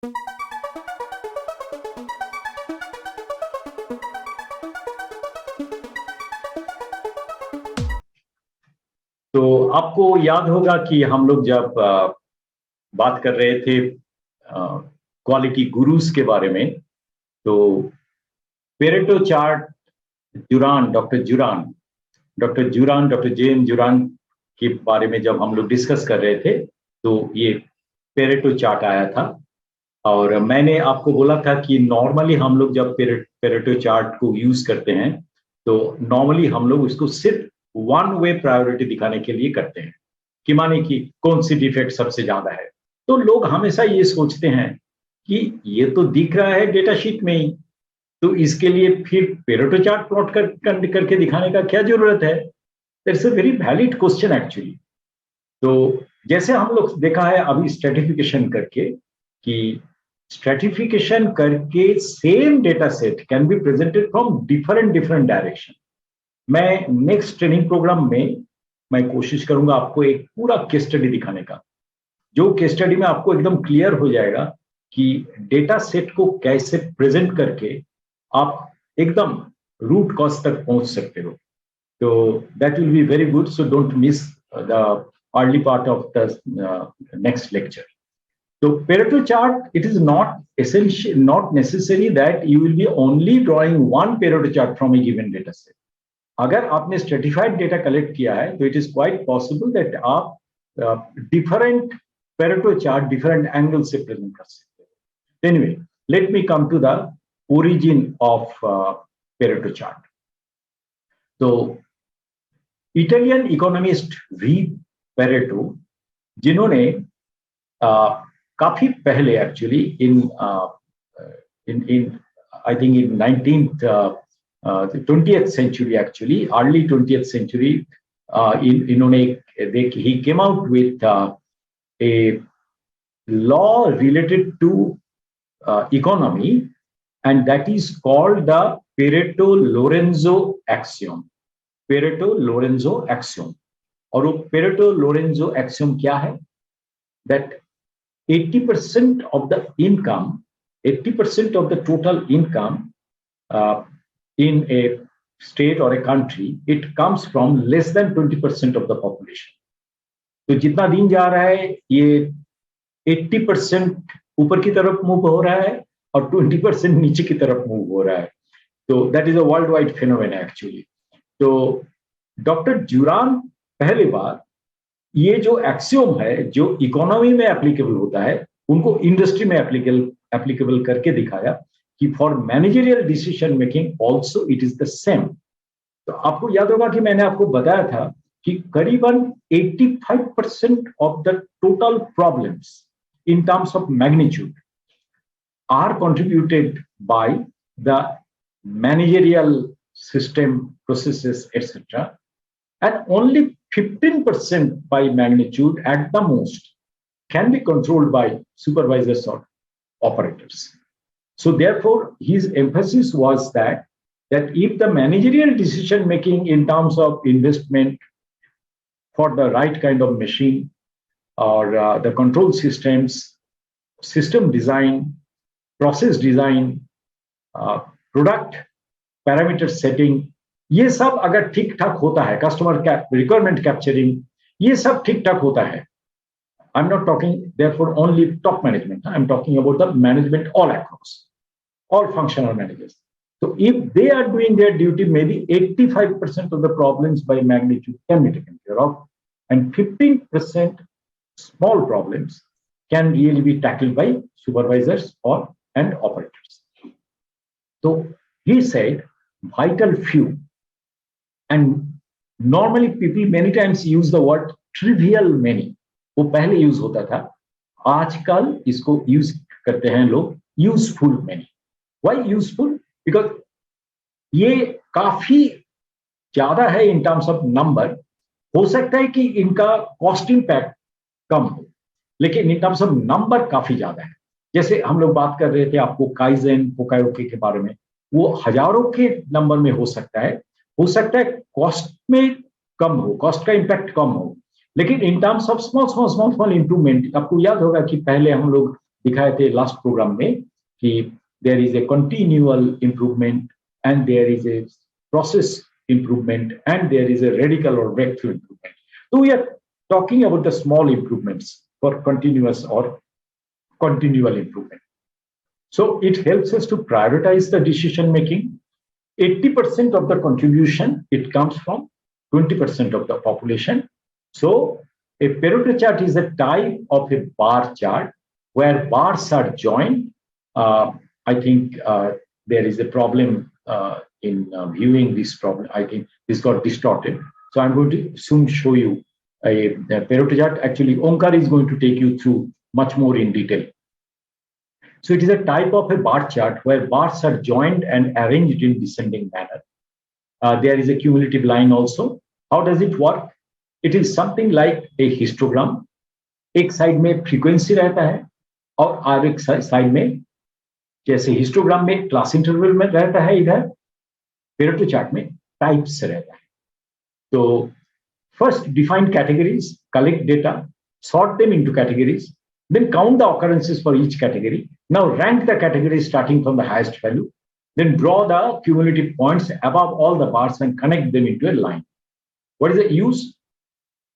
तो आपको याद होगा कि हम लोग जब बात कर रहे थे क्वालिटी गुरुज के बारे में, तो पेरेटो चार्ट, डॉक्टर जेन जुरान के बारे में जब हम लोग डिस्कस कर रहे थे, तो ये पेरेटो चार्ट आया था। और मैंने आपको बोला था कि नॉर्मली हम लोग जब पेरेटो चार्ट को यूज करते हैं, तो नॉर्मली हम लोग उसको सिर्फ वन वे प्रायोरिटी दिखाने के लिए करते हैं, कि माने कि कौन सी डिफेक्ट सबसे ज्यादा है। तो लोग हमेशा ये सोचते हैं कि ये तो दिख रहा है डेटा शीट में ही, तो इसके लिए फिर पेरेटो चार्ट प्लॉट करके दिखाने का क्या जरूरत है। That's a very valid question actually. तो जैसे हम लोग देखा है अभी स्ट्रेटिफिकेशन करके, कि स्ट्रेटिफिकेशन करके same data set can be presented from different different direction. मैं नेक्स्ट ट्रेनिंग प्रोग्राम में मैं कोशिश करूंगा आपको एक पूरा केस स्टडी दिखाने का, जो केस स्टडी में आपको एकदम क्लियर हो जाएगा कि डेटा सेट को कैसे प्रेजेंट करके आप एकदम रूट कॉज तक पहुंच सकते हो। तो that will be very good, so don't miss the early part of the next lecture. So Pareto chart, it is not essential, not necessary that you will be only drawing one Pareto chart from a given data set. अगर आपने stratified data collect किया है, तो it is quite possible that आप different Pareto chart different angle से present कर सकते हो। Anyway, let me come to the origin of Pareto chart. तो इटालियन इकोनॉमिस्ट वी पेरेटो, जिन्होंने काफी पहले actually in I think in 20th century, actually early 20th century, इन्होंने he came out with a law related to economy, and that is called the Pareto-Lorenzo axiom. Pareto-Lorenzo axiom. और वो Pareto-Lorenzo axiom क्या है? That 80% of the income, 80% of the total income in a state or a country, it comes from less than 20% of the population. तो जितना दिन जा रहा है, ये 80% ऊपर की तरफ मूव हो रहा है और 20% नीचे की तरफ मूव हो रहा है। तो that is a world wide phenomena actually. तो डॉक्टर जुरान पहली बार ये जो एक्सियोम है, जो इकोनॉमी में एप्लीकेबल होता है, उनको इंडस्ट्री में एप्लीकेबल करके दिखाया कि for managerial decision making also it is the same. तो आपको याद होगा कि मैंने आपको बताया था कि करीबन 85% of the total problems in terms of magnitude are contributed by the managerial system, processes etcetera, and only 15% by magnitude at the most can be controlled by supervisors or operators. So therefore, his emphasis was that if the managerial decision making in terms of investment for the right kind of machine, or the control systems, system design, process design, product parameter setting, ये सब अगर ठीक ठाक होता है, customer requirement capturing, ये सब ठीक ठाक होता है। I am not talking therefore only top management, I am talking about the management all across, all functional managers. तो if they are doing their duty, may be 85% of the problems by magnitude can be taken care of, and 15% small problems can really be tackled by supervisors और end operators. तो he said vital few, and normally people many times use the word trivial many. वो पहले use होता था, आजकल इसको use करते हैं लोग useful many. Why useful? Because ये काफी ज्यादा है इन टर्म्स ऑफ नंबर। हो सकता है कि इनका कॉस्ट इंपैक्ट कम हो, लेकिन इन टर्म्स ऑफ नंबर काफी ज्यादा है। जैसे हम लोग बात कर रहे थे आपको काइजेन पोकायोके के बारे में, वो हजारों के नंबर में हो सकता है कॉस्ट में कम हो, कॉस्ट का इंपैक्ट कम हो, लेकिन इन टर्म्स ऑफ स्मॉल इंप्रूवमेंट, आपको याद होगा कि पहले हम लोग दिखाए थे लास्ट प्रोग्राम में कि there is a continual improvement and there is a process improvement and there is a radical or breakthrough improvement. So we are talking about the small improvements for continuous or continual improvement. So it helps us to prioritize the decision making. 80% of the contribution, it comes from 20% of the population. So a Pareto chart is a type of a bar chart where bars are joined. I think there is a problem in viewing this problem. I think this got distorted. So I'm going to soon show you a Pareto chart. Actually, Omkar is going to take you through much more in detail. So it is a type of a bar chart where bars are joined and arranged in descending manner. There is a cumulative line also. How does it work? It is something like a histogram. एक side में frequency रहता है और एक side में, जैसे histogram में class interval में रहता है, इधर पेरेटो चार्ट में टाइप्स रहता है. तो first define categories, collect data, sort them into categories, then count the occurrences for each category. Now rank the categories starting from the highest value, then draw the cumulative points above all the bars and connect them into a line. What is the use?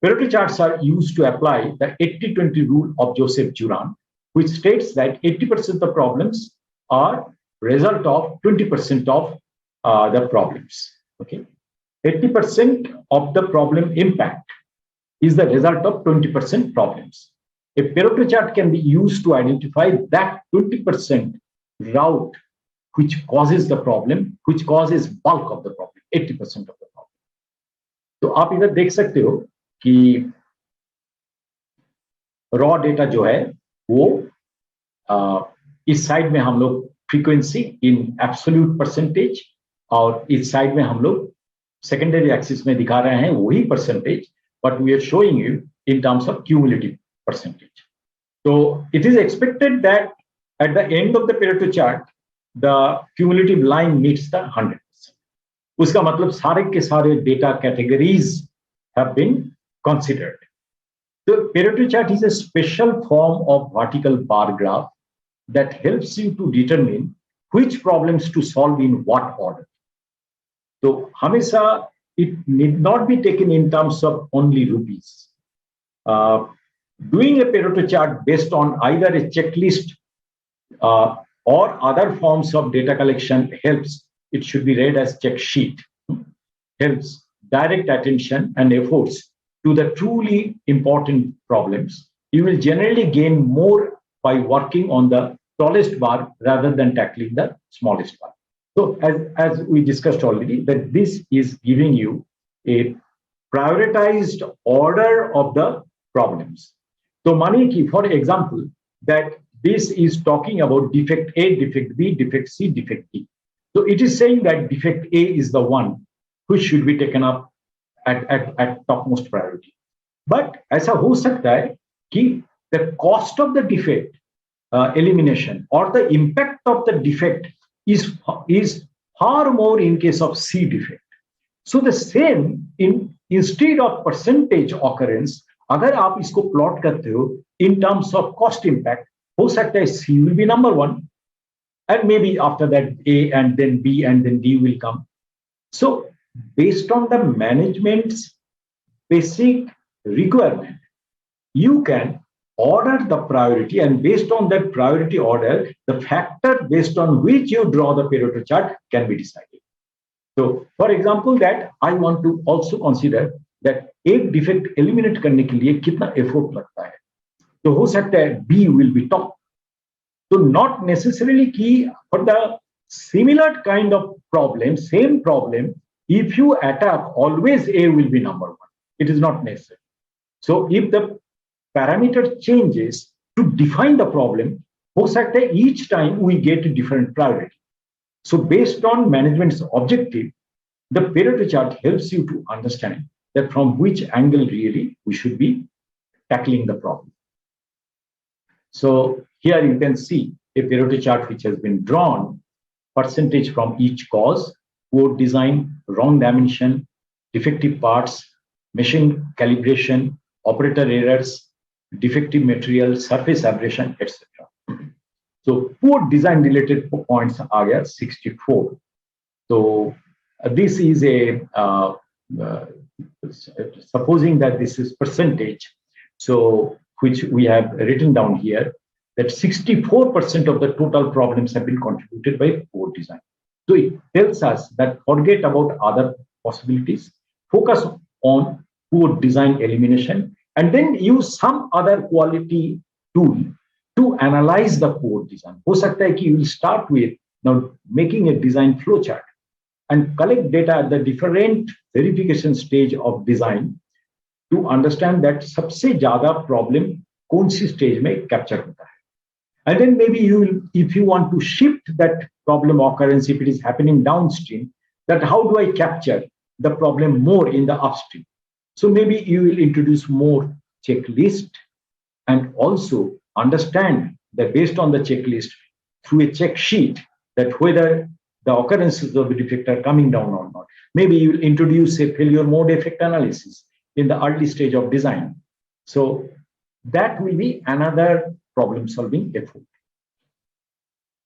Pareto charts are used to apply the 80-20 rule of Joseph Juran, which states that 80% of the problems are result of 20% of the problems. Okay, 80% of the problem impact is the result of 20% problems. A Pareto chart can be used to identify that 20% route which causes the problem, which causes bulk of the problem, 80% of the problem. तो आप इधर देख सकते हो कि raw data जो है वो इस साइड में हम लोग फ्रीक्वेंसी इन एब्सोल्यूट परसेंटेज और इस साइड में हम लोग सेकेंडरी एक्सिस में दिखा रहे हैं वही percentage, but we are showing you in terms of cumulative percentage. तो it is expected that at the end of the Pareto chart the cumulative line meets the 100%. उसका मतलब सारे के सारे data categories have been considered. The Pareto chart is a special form of vertical bar graph that helps you to determine which problems to solve in what order. So, हमेशा it need not be taken in terms of only rupees. Doing a Pareto chart based on either a checklist or other forms of data collection helps. It should be read as check sheet. Helps direct attention and efforts to the truly important problems. You will generally gain more by working on the tallest bar rather than tackling the smallest bar. So as we discussed already, that this is giving you a prioritized order of the problems. So Maniki, for example, that this is talking about defect A, defect B, defect C, defect D. So it is saying that defect A is the one which should be taken up at topmost priority. But ऐसा हो सकता है कि the cost of the defect elimination or the impact of the defect is far more in case of C defect. So the same instead of percentage occurrence, अगर आप इसको plot करते हो in terms of cost impact, हो सकता है C will be number one, and maybe after that A and then B and then D will come. So based on the management's basic requirement, you can order the priority, and based on that priority order, the factor based on which you draw the Pareto chart can be decided. So for example, that I want to also consider that एक defect eliminate करने के लिए कितना effort लगता है. तो हो सकता है B will be top. So not necessarily कि for the similar kind of problem, same problem, if you attack, always A will be number one. It is not necessary. So if the parameter changes to define the problem, हो सकता है each time we get a different priority. So based on management's objective, the Pareto chart helps you to understand that from which angle really we should be tackling the problem. So here you can see a Pareto chart which has been drawn, percentage from each cause, code design, wrong dimension, defective parts, machine calibration, operator errors, defective material, surface abrasion, etc. So poor design related points are here 64. So this is a supposing that this is percentage, so which we have written down here, that 64% of the total problems have been contributed by poor design. So it tells us that forget about other possibilities, focus on poor design elimination, and then use some other quality tool to analyze the poor design. हो सकता है कि you will start with now making a design flowchart and collect data at the different verification stage of design to understand that सबसे ज्यादा problem कौन सी stage में capture होता है. And then maybe you will, if you want to shift that problem occurrence, if it is happening downstream, that how do I capture the problem more in the upstream? So maybe you will introduce more checklist and also understand that based on the checklist through a check sheet that whether the occurrences of the defect are coming down or not. Maybe you will introduce a failure mode effect analysis in the early stage of design. So that will be another problem solving effort.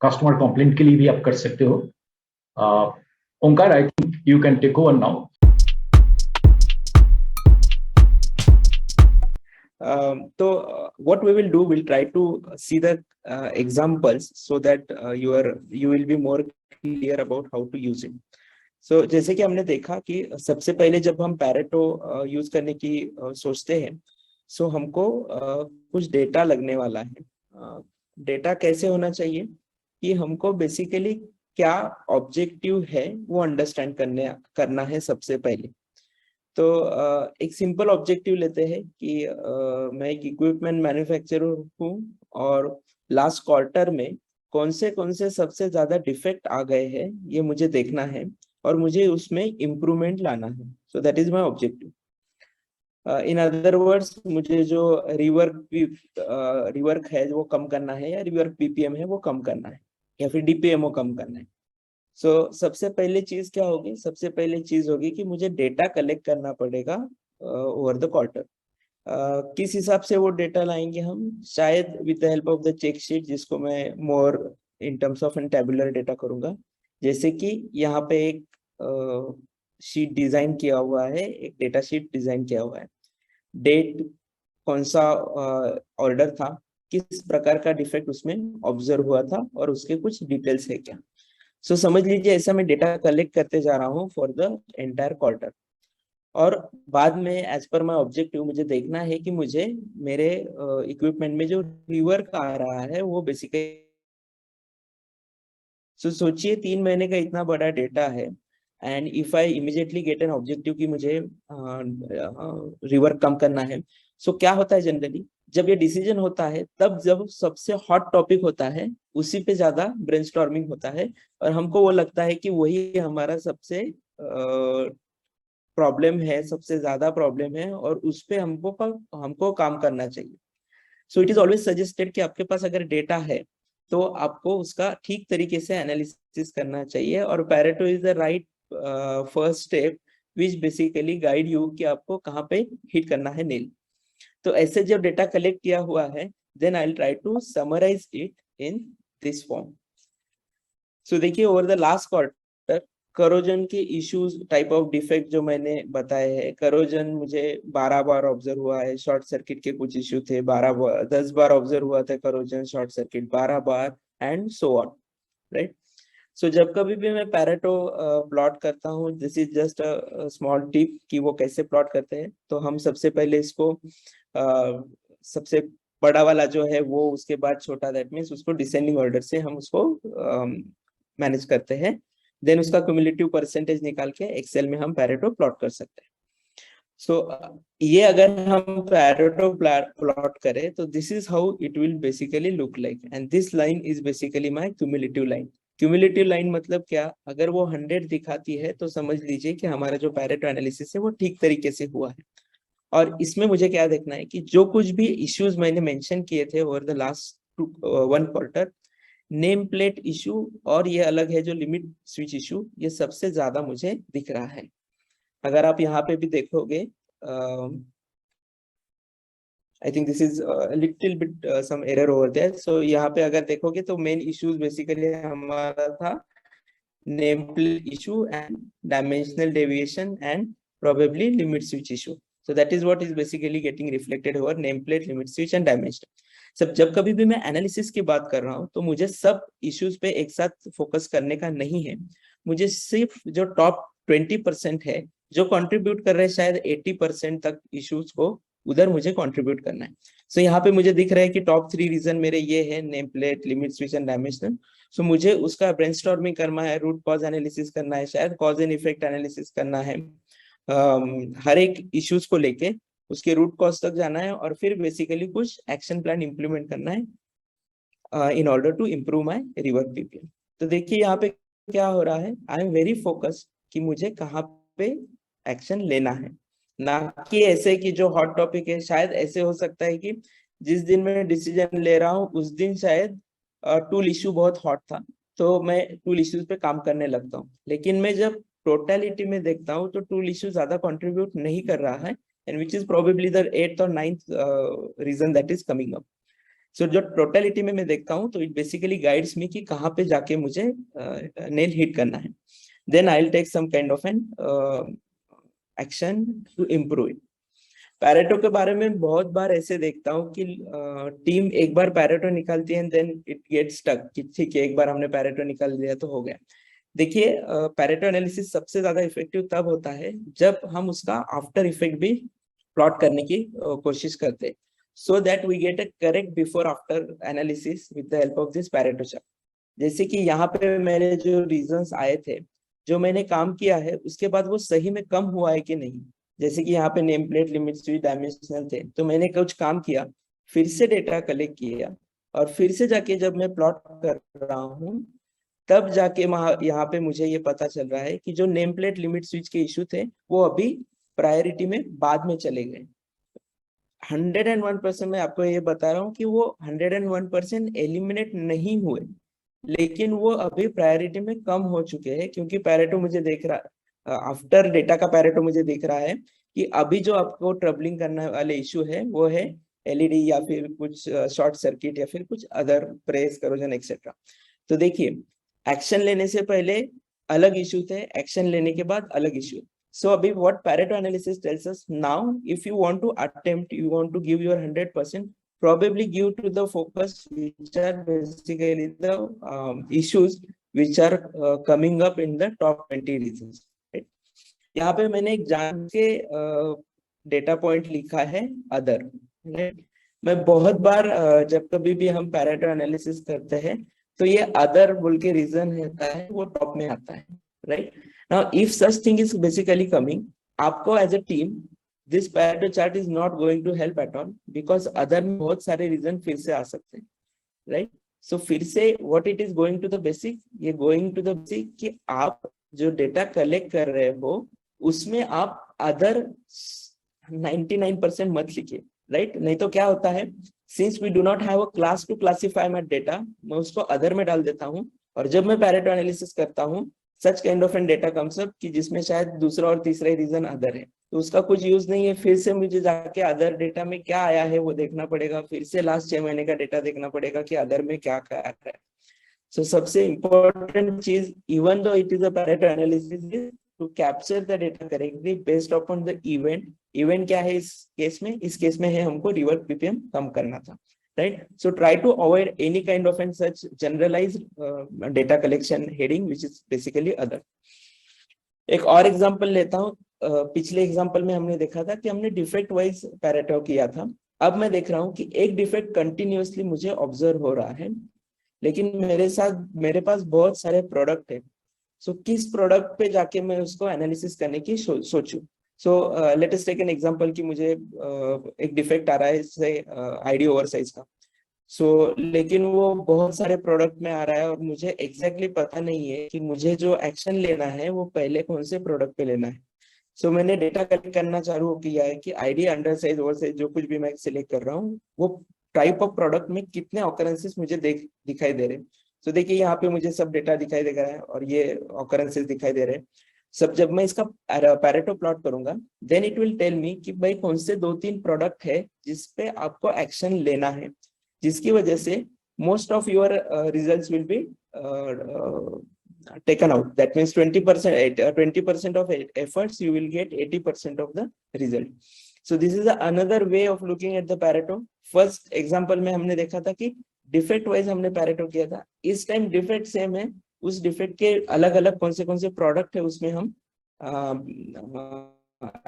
Customer complaint के लिए भी आप कर सकते हो. Onkar, I think you can take over now. So what we will do, we'll try to see the examples so that you will be more clear about how to use it. So जैसे कि हमने देखा कि सबसे पहले जब हम Pareto use करने की सोचते हैं, सो हमको कुछ डेटा लगने वाला है. डेटा कैसे होना चाहिए कि हमको बेसिकली क्या ऑब्जेक्टिव है वो अंडरस्टैंड करना है सबसे पहले. तो एक सिंपल ऑब्जेक्टिव लेते हैं कि मैं एक इक्विपमेंट मैन्युफैक्चरर हूँ और लास्ट क्वार्टर में कौन से सबसे ज्यादा डिफेक्ट आ गए हैं ये मुझे देखना है और मुझे उसमें इम्प्रूवमेंट लाना है. So that is my objective. In other words, मुझे जो रिवर्क है वो कम करना है या रिवर्क पीपीएम है वो कम करना है या फिर डीपीएमओ कम करना है. सो सबसे पहले चीज क्या होगी? सबसे पहले चीज होगी कि मुझे डेटा कलेक्ट करना पड़ेगा ओवर द क्वार्टर. किस हिसाब से वो डेटा लाएंगे हम? शायद with the help of the check sheet, जिसको मैं more in terms of an tabular data करूंगा. जैसे कि यहाँ पे एक शीट डिजाइन किया हुआ है, एक डेटा शीट डिजाइन किया हुआ है. डेट, कौन सा ऑर्डर था, किस प्रकार का डिफेक्ट उसमें ऑब्जर्व हुआ था और उसके कुछ डिटेल्स है क्या. सो समझ लीजिए ऐसा मैं डेटा कलेक्ट करते जा रहा हूँ फॉर द एंटायर क्वार्टर. और बाद में एज पर माय ऑब्जेक्टिव मुझे देखना है कि मुझे मेरे इक्विपमेंट में जो रिवर्क आ रहा है वो बेसिकली. सो सोचिए 3 महीने का इतना बड़ा डेटा है and if I immediately get an objective कि मुझे रिवर्क कम करना है. सो क्या होता है जनरली जब ये डिसीजन होता है, तब जब सबसे हॉट टॉपिक होता है उसी पे ज्यादा ब्रेनस्टॉर्मिंग होता है और हमको वो लगता है कि वही हमारा सबसे प्रॉब्लम है, सबसे ज्यादा प्रॉब्लम है और उस पे हमको काम करना चाहिए. So it is always suggested कि आपके पास अगर डेटा है तो आपको उसका ठीक तरीके से एनालिसिस करना चाहिए और Pareto is the right first step which basically guide you कि आपको कहाँ पे हिट करना है नेल. तो ऐसे जब डेटा कलेक्ट किया हुआ है, then I will try to summarize it in this form. So देखिए over the last quarter corrosion के इश्यूज, टाइप ऑफ डिफेक्ट जो मैंने बताए हैं, करोजन मुझे 12 बार ऑब्जर्व हुआ है. शॉर्ट सर्किट के कुछ इश्यू थे, 10 बार ऑब्जर्व हुआ था करोजन, शॉर्ट सर्किट 12 बार and so on, right. So जब कभी भी मैं पैरेटो प्लॉट करता हूँ, this is just a small tip कि वो कैसे प्लॉट करते हैं. तो हम सबसे पहले इसको सबसे बड़ा वाला जो है वो, उसके बाद छोटा, दैट मीन्स उसको डिसेंडिंग ऑर्डर से हम उसको मैनेज करते हैं. देन उसका क्यूमुलेटिव परसेंटेज निकाल के एक्सेल में हम पैरेटो प्लॉट कर सकते हैं. सो ये अगर हम पैरेटो प्लॉट करें तो this is how it will basically look like and this line is basically my cumulative line. Cumulative line मतलब क्या? अगर वो 100 दिखाती है तो समझ लीजिए कि हमारा जो पैरेटो एनालिसिस है वो ठीक तरीके से हुआ है. और इसमें मुझे क्या देखना है कि जो कुछ भी इश्यूज मैंने मेंशन किए थे over the last 1 quarter, name plate issue और ये अलग है जो लिमिट स्विच इशू, ये सबसे ज्यादा मुझे दिख रहा है. अगर आप यहाँ पे भी देखोगे I think this is little bit some error over there. So यहाँ पे अगर देखोगे तो मेन इश्यूज बेसिकली हमारा था name plate issue and dimensional deviation and probably limit switch issue. So that is what is basically getting reflected over nameplate, limit switch and dimension. सब जब कभी भी मैं एनालिसिस की बात कर रहा हूँ तो मुझे सब इश्यूज पे एक साथ फोकस करने का नहीं है। मुझे सिर्फ जो टॉप 20% है जो कंट्रीब्यूट कर रहे हैं शायद 80% तक इश्यूज को उधर मुझे कंट्रीब्यूट करना है। सो यहाँ पे मुझे दिख रहा है कि टॉप 3 रीजन मेरे ये है name plate, limit switch and dimensional. So मुझे उसका ब्रेनस्टॉर्मिंग करना है, रूट कॉज एनालिसिस करना है, शायद कॉज एंड इफेक्ट एनालिसिस करना है, हर एक इश्यूज को लेके उसके रूट कॉज तक जाना है और फिर बेसिकली कुछ एक्शन प्लान इंप्लीमेंट करना है in order to improve my rework PPM. तो देखिए यहाँ पे क्या हो रहा है, आई एम वेरी फोकस्ड कि मुझे कहाँ पे एक्शन लेना है, ना कि ऐसे कि जो हॉट टॉपिक है। शायद ऐसे हो सकता है कि जिस दिन मैं डिसीजन ले रहा हूँ उस दिन शायद टूल इश्यू बहुत हॉट था तो मैं टूल इश्यूज पे काम करने लगता हूँ, लेकिन मैं जब टोटलिटी में देखता हूँ तो टूल इश्यू ज्यादा कंट्रीब्यूट नहीं कर रहा है, and which is probably the 8th और 9th reason that is coming up. So जो टोटलिटी में मैं देखता हूँ तो इट बेसिकली गाइड्स मी कि कहाँ पे जाके मुझे नेल हिट करना है, then I will take some kind of an action to improve it. Pareto के बारे में बहुत बार ऐसे देखता हूँ कि टीम एक बार पैरेटो निकालती है देन इट गेट स्टक कि ठीक है एक बार हमने पैरेटो निकाल दिया तो हो गया। देखिए पैरेटो एनालिसिस सबसे ज्यादा इफेक्टिव तब होता है जब हम उसका आफ्टर इफेक्ट भी प्लॉट करने की कोशिश करते हैं, so that we get a correct before after analysis with the help of this Pareto chart. जैसे कि यहाँ पे मेरे जो रीजंस आए थे, जो मैंने काम किया है उसके बाद वो सही में कम हुआ है कि नहीं। जैसे कि यहाँ पे name plate, limit switch, dimensional थे तो मैंने कुछ काम किया, फिर से डेटा कलेक्ट किया और फिर से जाके जब मैं प्लॉट कर रहा हूँ तब जाके यहाँ पे मुझे ये पता चल रहा है कि जो नेम प्लेट, लिमिट स्विच के इश्यू थे वो अभी प्रायोरिटी में बाद में चले गए। 101% मैं आपको ये बता रहा हूँ कि वो 101% एलिमिनेट नहीं हुए, लेकिन वो अभी प्रायोरिटी में कम हो चुके हैं क्योंकि पैरेटो मुझे देख रहा, आफ्टर डेटा का पैरेटो मुझे देख रहा है कि अभी जो आपको ट्रबलिंग करने वाले इश्यू है वो है एलईडी या फिर कुछ शॉर्ट सर्किट या फिर कुछ अदर प्रेस करोजन एक्सेट्रा। तो देखिए एक्शन लेने से पहले अलग इश्यू थे, एक्शन लेने के बाद अलग issue. So abhi what Pareto analysis tells us, now if you want to attempt, you want to give your 100%, probably give to the focus which are basically the issues which are coming up in the top 20 reasons, right? यहाँ पे मैंने एक जान के data point लिखा है other, right? मैं बहुत बार जब कभी भी हम पैरेटो एनालिसिस करते हैं तो ये अदर बोल के रीजन रहता है वो टॉप में आता है, right? Now, if such thing is basically coming, आपको as a team, this Pareto chart is not going to help at all because other में बहुत सारे reason फिर से आ सकते हैं, right? So फिर से what it is going to the basic, ये going to the basic कि आप जो डेटा कलेक्ट कर रहे हो उसमें आप other 99% मत लिखिए, right? नहीं तो क्या होता है, since we do not have a class to classify my data, मैं उसको other में डाल देता हूँ और जब मैं Pareto analysis करता हूँ such kind of an data comes up कि जिसमें शायद दूसरा और तीसरा रीजन अदर है, तो उसका कुछ यूज नहीं है। फिर से मुझे जाके अदर डेटा में क्या आया है वो देखना पड़ेगा, फिर से लास्ट 6 महीने का डेटा देखना पड़ेगा कि अदर में क्या क्या आ रहा है। सो सबसे इम्पोर्टेंट चीज, even though it is a Pareto analysis, is to capture the data correctly based upon the event. Event क्या है इस केस में? इस केस में है हमको रिवर्क पीपीएम कम करना था, right? So try to avoid any kind of and such generalized data collection heading which is basically other. एक और एग्जांपल लेता हूँ, पिछले एग्जांपल में हमने देखा था कि हमने डिफेक्ट वाइज पैरेटो किया था। अब मैं देख रहा हूँ कि एक डिफेक्ट कंटिन्यूअसली मुझे ऑब्जर्व हो रहा है, लेकिन मेरे पास बहुत सारे प्रोडक्ट है। सो किस प्रोडक्ट पे जाके मैं उसको एनालिसिस करने की सोचूं। So let us take an example कि मुझे एक डिफेक्ट आ रहा है इससे आईडी ओवरसाइज का। लेकिन वो बहुत सारे प्रोडक्ट में आ रहा है और मुझे एग्जैक्टली पता नहीं है कि मुझे जो एक्शन लेना है वो पहले कौन से प्रोडक्ट पे लेना है। मैंने डेटा कलेक्ट करना चालू किया है कि ID, under size, over size जो कुछ भी मैं सिलेक्ट कर रहा हूँ वो टाइप ऑफ प्रोडक्ट में कितने ऑकरेंसेस मुझे दिखाई दे रहे हैं। देखिए यहाँ पे मुझे सब डेटा दिखाई दे रहा है और ये ऑकरेंसेस दिखाई दे रहे हैं। सब जब मैं इसका पैरेटो प्लॉट करूंगा, then it will tell me कि भाई कौन से 2-3 प्रोडक्ट है जिसपे आपको एक्शन लेना है, जिसकी वजह से most of your results will be taken out. That means 20% of efforts you will get 80% of the result. So this is another way of looking at the Pareto. First example में हमने देखा था कि डिफेक्ट वाइज हमने Pareto किया था, इस time defect same है, उस डिफेक्ट के अलग अलग कौन से प्रोडक्ट है उसमें हम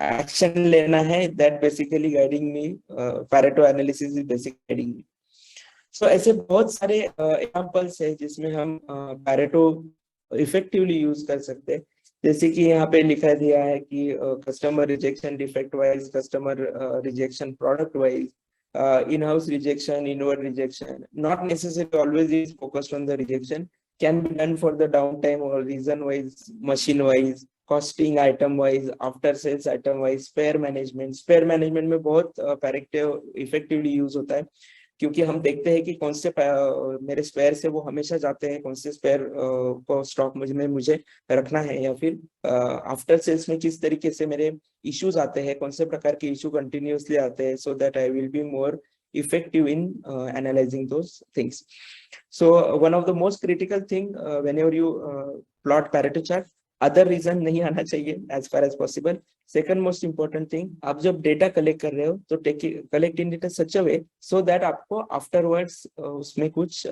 एक्शन लेना है, that basically guiding me, Pareto analysis is basic guiding me. So ऐसे बहुत सारे एग्जांपल्स है जिसमें हम पैरेटो इफेक्टिवली यूज कर सकते हैं. जैसे कि यहाँ पे लिखा दिया है कि customer rejection defect wise, customer rejection product wise, in-house rejection, inward rejection. Not necessarily always is focused on the rejection. Can be done for the downtime or reason wise, machine wise, costing item wise, after sales item wise, spare management. Spare management में बहुत effectively use होता है, क्योंकि हम देखते हैं कि कौन से मेरे स्पेयर से वो हमेशा जाते हैं, कौन से स्पेयर को स्टॉक में मुझे रखना है, या फिर आफ्टर सेल्स में किस तरीके से मेरे इश्यूज आते हैं, कौन से प्रकार के इशू कंटिन्यूअसली आते हैं, so that I will be more effective in analyzing those things. So one of the most critical thing whenever you plot Pareto chart, other reason नहीं आना चाहिए as far as possible. Second most important thing, आप जब data collect कर रहे हो तो collect in data such a way so that आपको आफ्टरवर्ड्स उसमें कुछ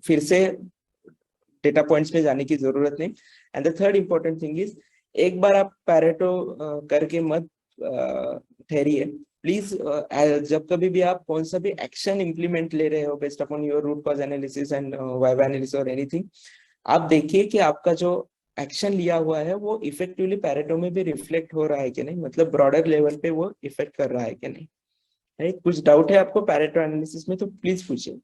फिर से डेटा पॉइंट्स में जाने की जरूरत नहीं. And the third important thing is, एक बार आप पैरेटो करके मत ठहरिए प्लीज. जब कभी भी आप कौन सा भी एक्शन इंप्लीमेंट ले रहे हो based upon your root cause analysis and why why analysis और एनीथिंग, आप देखिए कि आपका जो एक्शन लिया हुआ है वो इफेक्टिवली पैरेटो में भी रिफ्लेक्ट हो रहा है कि नहीं, मतलब ब्रॉडर लेवल पे वो इफेक्ट कर रहा है कि नहीं. कुछ डाउट है आपको पैरेटो एनालिसिस में तो प्लीज पूछिए.